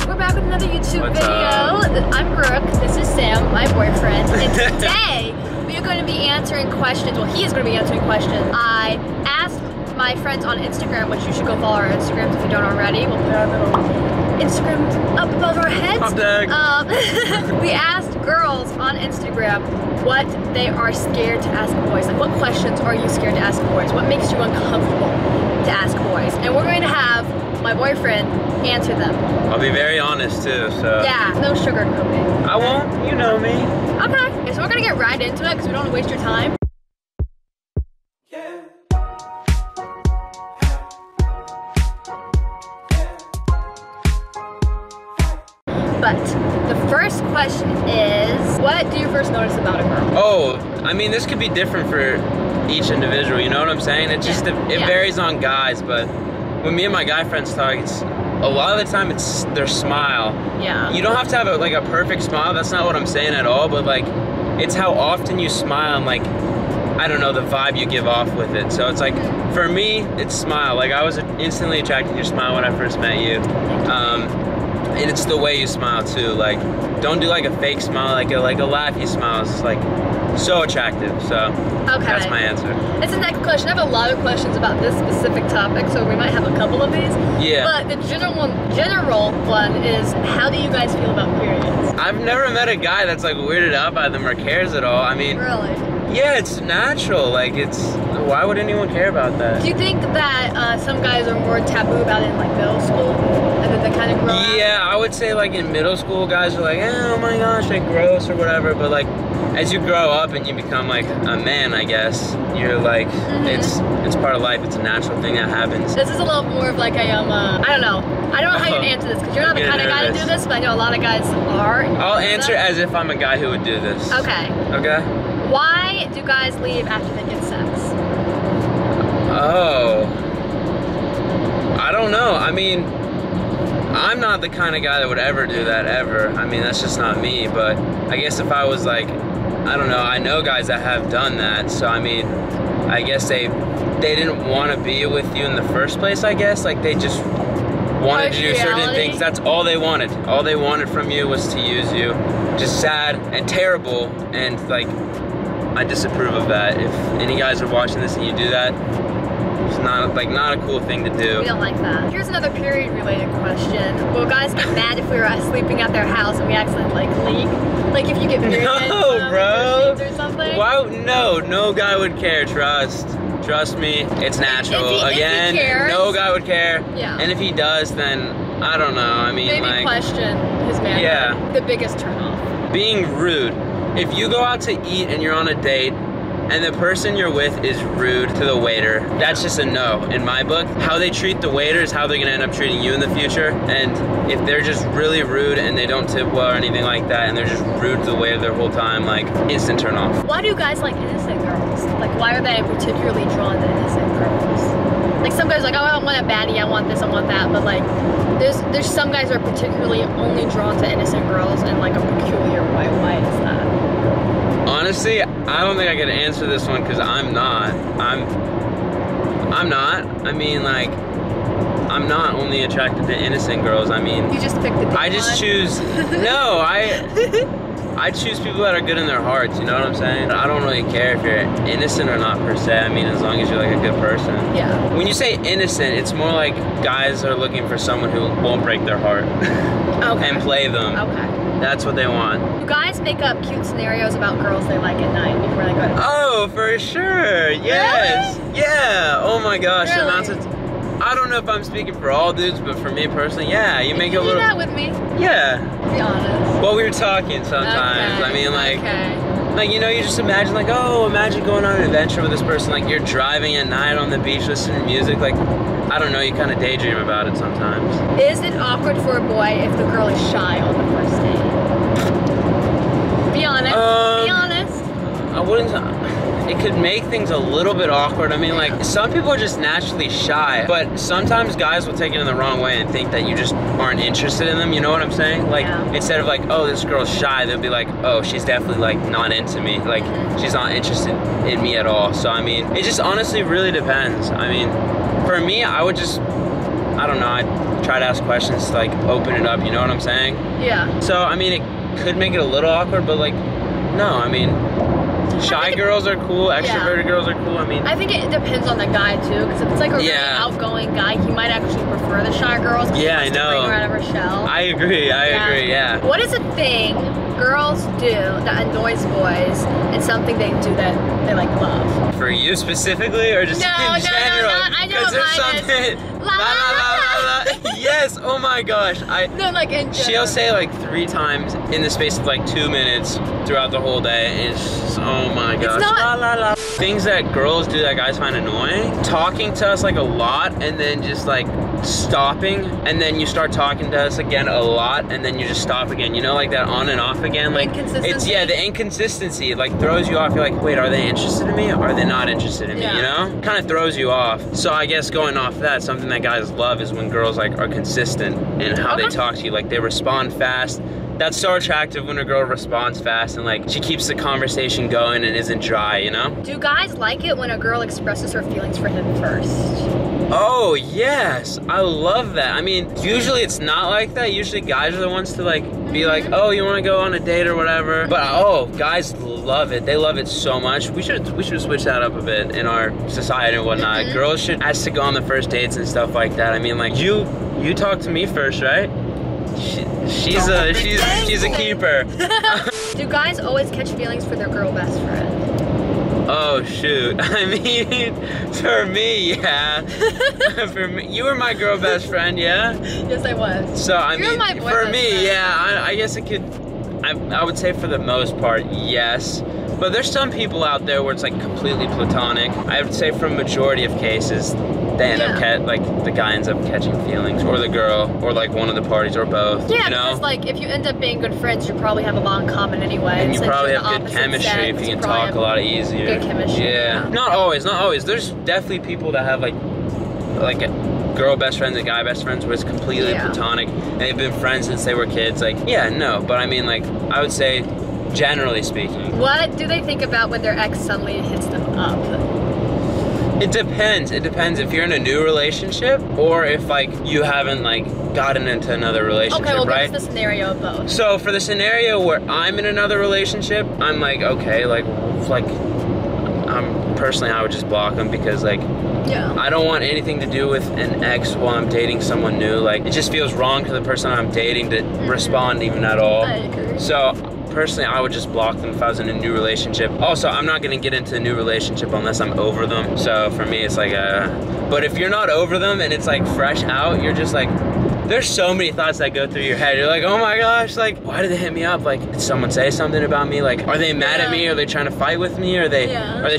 we're back with another YouTube What's video. up? I'm Brooke, this is Sam, my boyfriend, and today we are going to be answering questions. Well, he is going to be answering questions. I asked my friends on Instagram, which you should go follow our Instagrams if you don't already. We'll put our little Instagrams up above our heads. We asked girls on Instagram what they are scared to ask boys. Like, what questions are you scared to ask boys? What makes you uncomfortable to ask boys? And we're going to have my boyfriend answer them. I'll be very honest too, so. Yeah, no sugarcoating. I won't, you know me. Okay, so we're gonna get right into it because we don't want to waste your time. But the first question is, what do you first notice about a girl? Oh, I mean, this could be different for each individual, you know what I'm saying? It just, it varies on guys, but when me and my guy friends talk, it's a lot of the time it's their smile. Yeah. You don't have to have like a perfect smile, that's not what I'm saying at all, but like, it's how often you smile and like, I don't know, the vibe you give off with it. So it's like, for me, it's smile. Like, I was instantly attracted to your smile when I first met you. And it's the way you smile too. Like, don't do like a fake smile, like a laughy smile. It's like so attractive. So that's my answer. It's the next question. I have a lot of questions about this specific topic, so we might have a couple of these. Yeah. But the general one is, how do you guys feel about periods? I've never met a guy that's like weirded out by them or cares at all. I mean, really? Yeah, it's natural. Like, why would anyone care about that? Do you think that some guys are more taboo about it in like middle school, and then they kind of grow out? Yeah, I would say like in middle school, guys are like, oh my gosh, like gross or whatever. But like, as you grow up and you become like a man, I guess, you're like, it's part of life. It's a natural thing that happens. This is a little more of like a, I don't know how you'd answer this, because you're not the kind of guy to do this, but I know a lot of guys are. I'll answer as if I'm a guy who would do this. Okay. Okay? Why do guys leave after they get sex? Oh. I don't know. I mean, I'm not the kind of guy that would ever do that, ever. I mean, that's just not me, but I guess if I was like, I don't know, I know guys that have done that, so I mean, I guess they didn't want to be with you in the first place, I guess. Like, they just wanted to do certain things. That's all they wanted. All they wanted from you was to use you. Just sad and terrible, and like, I disapprove of that. If any guys are watching this and you do that, it's not a cool thing to do. We don't like that. Here's another period-related question. Will guys get mad if we were sleeping at their house and we accidentally like leak? Like if you get period bro. or something? Why? No guy would care. Trust me, it's natural. If he cares, no guy would care. Yeah. And if he does, then I don't know. I mean, maybe like, question his manhood. Yeah. The biggest turnoff. Being rude. If you go out to eat and you're on a date and the person you're with is rude to the waiter, that's just a no in my book. How they treat the waiter is how they're gonna end up treating you in the future. And if they're just really rude and they don't tip well or anything like that, and they're just rude to the waiter their whole time, like, instant turn off. Why do guys like innocent girls? Like, why are they particularly drawn to innocent girls? Like, some guys are like, oh, I don't want a baddie, I want this, I want that, but like, there's some guys who are particularly only drawn to innocent girls in like a peculiar way. Why is that? Honestly, I don't think I could answer this one because I'm not. I'm not. I mean, like, I'm not only attracted to innocent girls. I mean, you just picked the I just choose. No, I choose people that are good in their hearts. You know what I'm saying? I don't really care if you're innocent or not per se. I mean, as long as you're like a good person. Yeah. When you say innocent, it's more like guys are looking for someone who won't break their heart. Okay. And play them. Okay. That's what they want. Do guys make up cute scenarios about girls they like at night before they go to bed? Oh, for sure. Yes. Really? Yeah. Oh my gosh. Really? The amounts of I don't know if I'm speaking for all dudes, but for me personally, yeah, you make a little. Do that with me. Yeah. Be honest. Well, we were talking sometimes. Okay. I mean, like, you know, you just imagine, like, oh, imagine going on an adventure with this person. Like, you're driving at night on the beach listening to music. Like, I don't know, you kind of daydream about it sometimes. Is it awkward for a boy if the girl is shy on the first date? Be honest. Be honest. I wouldn't. It could make things a little bit awkward. I mean, like, some people are just naturally shy, but sometimes guys will take it in the wrong way and think that you just aren't interested in them, you know what I'm saying? Like, instead of like, oh, this girl's shy, they'll be like, oh, she's definitely like not into me. Like, she's not interested in me at all. So, I mean, it just honestly really depends. I mean, for me, I would just, I don't know, try to ask questions to like open it up, you know what I'm saying? Yeah. So I mean, it could make it a little awkward, but like, no, I mean, shy girls are cool, extroverted girls are cool. I mean, I think it depends on the guy too, because if it's like a really outgoing guy, he might actually prefer the shy girls. Yeah, I know. To bring her out of her shell. I agree. I agree. Yeah. What is a thing girls do that annoys boys, and something they do that they like love? For you specifically, or just in general? No, I know what mine is. La, la, la, la. Yes. Oh my gosh. No, like in general. She'll say like 3 times in the space of like 2 minutes throughout the whole day. And it's just, oh my gosh. It's not, la, la, la. Things that girls do that guys find annoying. Talking to us like a lot, and then just like stopping, and then you start talking to us again a lot, and then you just stop again. You know, like that on and off again. Like it's the inconsistency. It like throws you off. You're like, wait, are they interested in me? Or are they not interested in me? You know, kind of throws you off. So I guess going off that, something that guys love is when girls like are consistent in how they talk to you. Like they respond fast. That's so attractive when a girl responds fast and like she keeps the conversation going and isn't dry, you know? Do guys like it when a girl expresses her feelings for him first? Oh yes, I love that. I mean, usually it's not like that. Usually guys are the ones to like be like, oh, you want to go on a date or whatever. But oh, guys love it. They love it so much. We should switch that up a bit in our society and whatnot. Girls should ask to go on the first dates and stuff like that. I mean, like you talk to me first, right? She's a keeper. Do guys always catch feelings for their girl best friend? Oh shoot! I mean, for me, yeah. For me, you were my girl best friend, yeah. Yes, I was. So I mean, for me, yeah. I guess it could. I would say for the most part, yes. But there's some people out there where it's like completely platonic. I would say for a majority of cases, they end up the guy ends up catching feelings, or the girl, or like one of the parties, or both. Yeah, you know? Because like if you end up being good friends, you probably have a lot in common anyway. And you probably have good chemistry if you can talk a lot easier. Good chemistry. Yeah. Not always. There's definitely people that have like a girl best friends and guy best friends where it's completely platonic and they've been friends since they were kids. Like, yeah, no, but I mean, like, I would say, generally speaking. What do they think about when their ex suddenly hits them up? It depends. It depends if you're in a new relationship or if like you haven't like gotten into another relationship, okay, well, right? What's the scenario of both? So for the scenario where I'm in another relationship, I'm like, okay, like personally I would just block them because like I don't want anything to do with an ex while I'm dating someone new. Like it just feels wrong to the person I'm dating to respond even at all. I agree. So personally, I would just block them if I was in a new relationship. Also, I'm not gonna get into a new relationship unless I'm over them. So for me, it's like but if you're not over them and it's like fresh out, you're just like, there's so many thoughts that go through your head. You're like, oh my gosh, like, why did they hit me up? Like, did someone say something about me? Like, are they mad at me? Are they trying to fight with me? Are they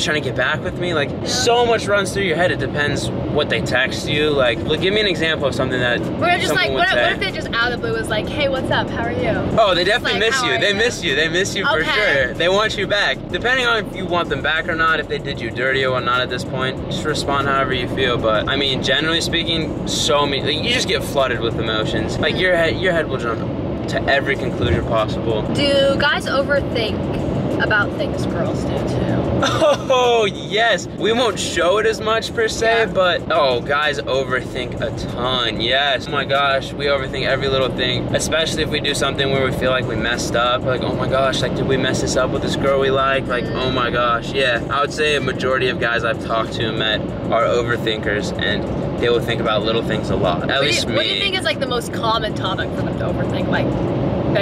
trying to get back with me? Like, so much runs through your head. It depends what they text you. Like, give me an example of something that what if they just out of the blue was like, hey, what's up? How are you? Oh, they definitely miss you. They miss you. They miss you for sure. They want you back. Depending on if you want them back or not, if they did you dirty or whatnot at this point, just respond however you feel. But I mean, generally speaking, you just get flooded with emotions. Like your head will jump to every conclusion possible. Do guys overthink about things girls do too? Oh yes, we won't show it as much per se, but oh, guys overthink a ton. Yes, oh my gosh, we overthink every little thing, especially if we do something where we feel like we messed up. Like, oh my gosh, like, did we mess this up with this girl we like? Like, oh my gosh, yeah. I would say a majority of guys I've talked to and met are overthinkers, and they will think about little things a lot. At least me. What do you think is like the most common topic for them to overthink? Like,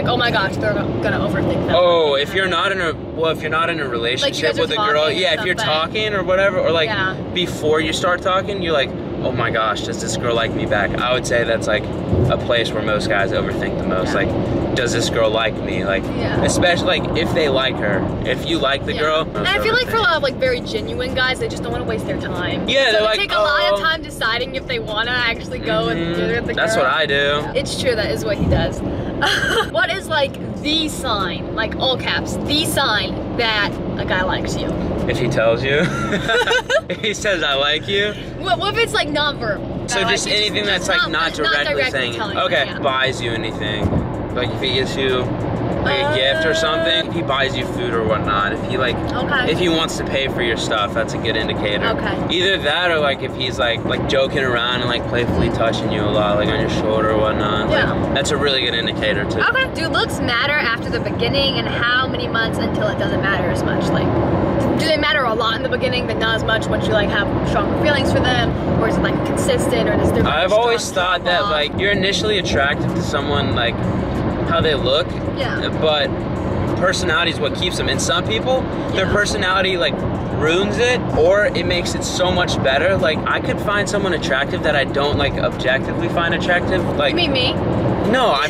oh my gosh, they're gonna overthink that. Oh, if you're not in a relationship with a girl, if you're talking or whatever, or like before you start talking, you're like, oh my gosh, does this girl like me back? I would say that's like a place where most guys overthink the most. Like, does this girl like me? Like, especially like if they like her. If you like the girl. And I feel like for a lot of like very genuine guys, they just don't want to waste their time. Yeah, so they take a lot of time deciding if they want to actually go and do it with the girl. That's what I do. It's true, that is what he does. What is like the sign, like all caps, the sign that a guy likes you? If he tells you. If he says I like you. What if it's like non-verbal? So just anything that's like not directly saying, okay, buys you anything. Like if he gets you like a gift or something, if he buys you food or whatnot, if he like, if he wants to pay for your stuff, that's a good indicator. Either that or like if he's like joking around and like playfully touching you a lot, like on your shoulder or whatnot. Like, that's a really good indicator too. Do looks matter after the beginning, and how many months until it doesn't matter as much? Like, do they matter a lot in the beginning, but not as much once you like have stronger feelings for them, or is it like consistent, or does there? I've always thought that like you're initially attracted to someone like how they look, but personality is what keeps them. And some people, their personality like ruins it, or it makes it so much better. Like I could find someone attractive that I don't like objectively find attractive. Like, you mean me? No, I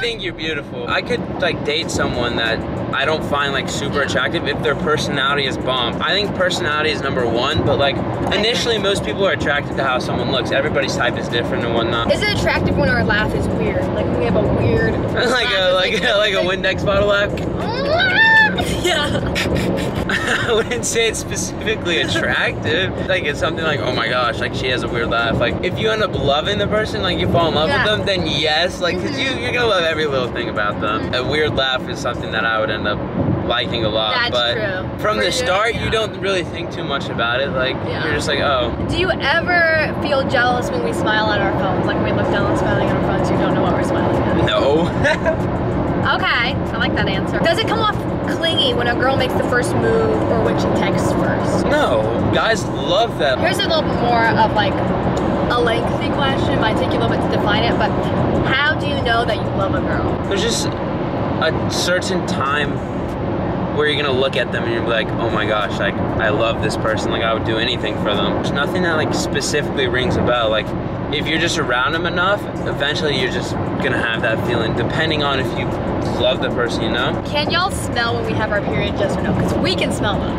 think you're beautiful. I could like date someone that I don't find like super attractive if their personality is bomb. I think personality is number one, but like initially most people are attracted to how someone looks. Everybody's type is different and whatnot. Is it attractive when our laugh is weird? Like when we have a weird like a Windex bottle laugh? I wouldn't say it's specifically attractive. Like it's something like, oh my gosh, like she has a weird laugh. Like if you end up loving the person, like you fall in love with them, then yes, like cause you're gonna love every little thing about them. A weird laugh is something that I would end up liking a lot. That's but true. From the start, you don't really think too much about it. Like you're just like, oh. Do you ever feel jealous when we smile at our phones? Like when we look down and smiling at our phones, you don't know what we're smiling at? No. Okay, I like that answer. Does it come off clingy when a girl makes the first move or when she texts first? No, guys love that. Here's a little bit more of like a lengthy question. It might take you a little bit to define it, but how do you know that you love a girl? There's just a certain time where you're gonna look at them and you're like, oh my gosh, like I love this person, like I would do anything for them. There's nothing that like specifically rings a bell. Like if you're just around them enough, eventually you're just gonna have that feeling, depending on if you love the person, you know? Can y'all smell when we have our period, yes or no? Because we can smell them.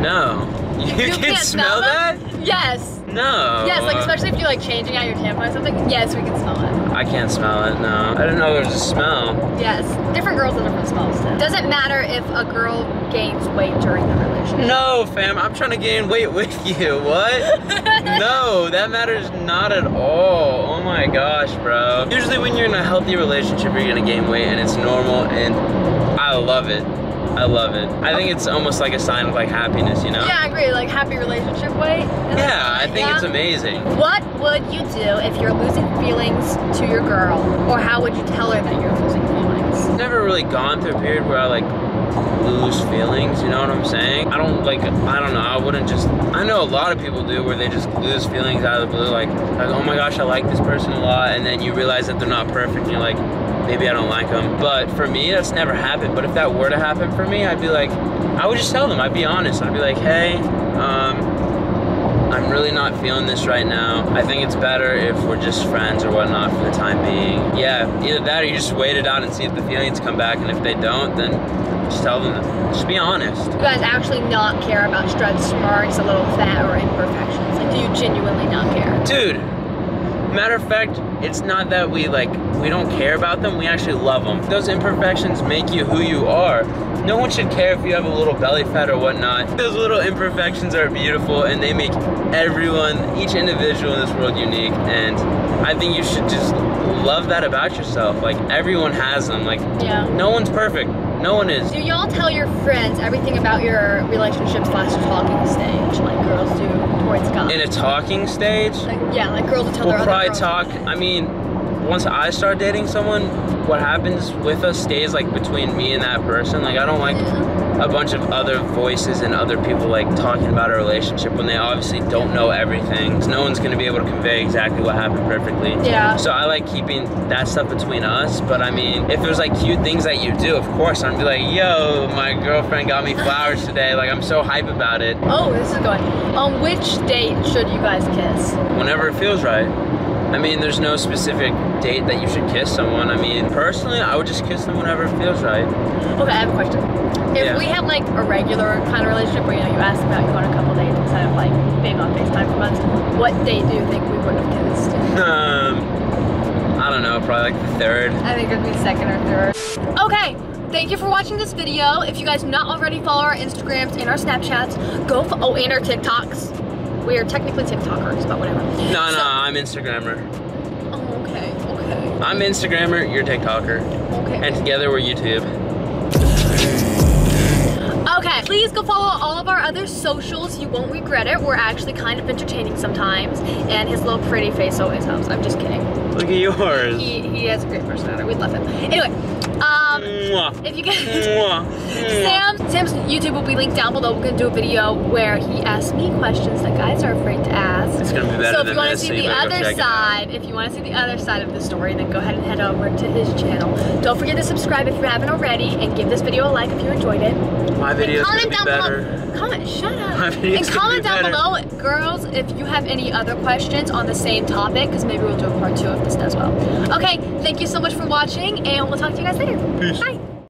No. You can smell that? Yes. No. Yes, like especially if you're like changing out your tampon or something. Yes, we can smell it. I can't smell it, no. I didn't know there was a smell. Yes. Different girls have different smells too. Does it matter if a girl gains weight during the relationship? No, fam. I'm trying to gain weight with you. What? No, that matters not at all. Oh my gosh, bro. Usually when you're in a healthy relationship, you're gonna gain weight and it's normal, and I love it. I love it. I think it's almost like a sign of like happiness, you know? Yeah, I agree. Like happy relationship weight. Yeah, I think it's amazing. What would you do if you're losing feelings to your girl? Or how would you tell her that you're losing feelings? I've never really gone through a period where I like lose feelings, you know what I'm saying? I don't know, I wouldn't just, I know a lot of people do where they just lose feelings out of the blue, like oh my gosh, I like this person a lot, and then you realize that they're not perfect and you're like, maybe I don't like them. But for me, that's never happened. But if that were to happen for me, I'd be like, I would just tell them, I'd be honest. I'd be like, hey, I'm really not feeling this right now. I think it's better if we're just friends or whatnot for the time being. Yeah, either that or you just wait it out and see if the feelings come back, and if they don't, then just tell them, just be honest. You guys actually not care about stretch marks, a little fat, or imperfections? Like, do you genuinely not care? Dude, matter of fact, it's not that we don't care about them, we actually love them. Those imperfections make you who you are. No one should care if you have a little belly fat or whatnot. Those little imperfections are beautiful and they make everyone, each individual in this world unique, and I think you should just love that about yourself. Like, everyone has them. Like, no one's perfect. No one is. Do y'all tell your friends everything about your relationship / talking stage, like girls do towards guys? In a talking stage? Like, yeah, like girls will tell their other girls. We'll probably talk, I mean, once I start dating someone, what happens with us stays like between me and that person. Like, I don't like a bunch of other voices and other people like talking about a relationship when they obviously don't know everything. So no one's gonna be able to convey exactly what happened perfectly. Yeah. So I like keeping that stuff between us. But I mean, if there's like cute things that you do, of course I'm gonna be like, yo, my girlfriend got me flowers today. Like, I'm so hype about it. Oh, this is good. On which date should you guys kiss? Whenever it feels right. I mean, there's no specific date that you should kiss someone. I mean, personally, I would just kiss them whenever it feels right. Okay, I have a question. If we had like a regular kind of relationship where, you know, you asked about going on a couple dates instead of like being on FaceTime for months, what date do you think we would have kissed? I don't know, probably like the third. I think it'd be second or third. Okay. Thank you for watching this video. If you guys not already follow our Instagrams and our Snapchats, and our TikToks. We are technically TikTokers, but whatever. No, I'm Instagrammer. Oh, okay. I'm Instagrammer, you're TikToker. Okay. And together we're YouTube. Okay, please go follow all of our other socials. You won't regret it. We're actually kind of entertaining sometimes. And his little pretty face always helps. I'm just kidding. Look at yours. He has a great personality. We love him. Anyway, if you guys... Sam's YouTube will be linked down below. We're going to do a video where he asks me questions that guys are afraid to ask. It's going to be better so than this. So if you want to see the other side, if you want to see the other side of the story, then go ahead and head over to his channel. Don't forget to subscribe if you haven't already, and give this video a like if you enjoyed it. My video's going to be better. Shut up. And comment down below, girls, if you have any other questions on the same topic, because maybe we'll do a part 2 if this does well. Okay, thank you so much for watching, and we'll talk to you guys later. Peace. Bye.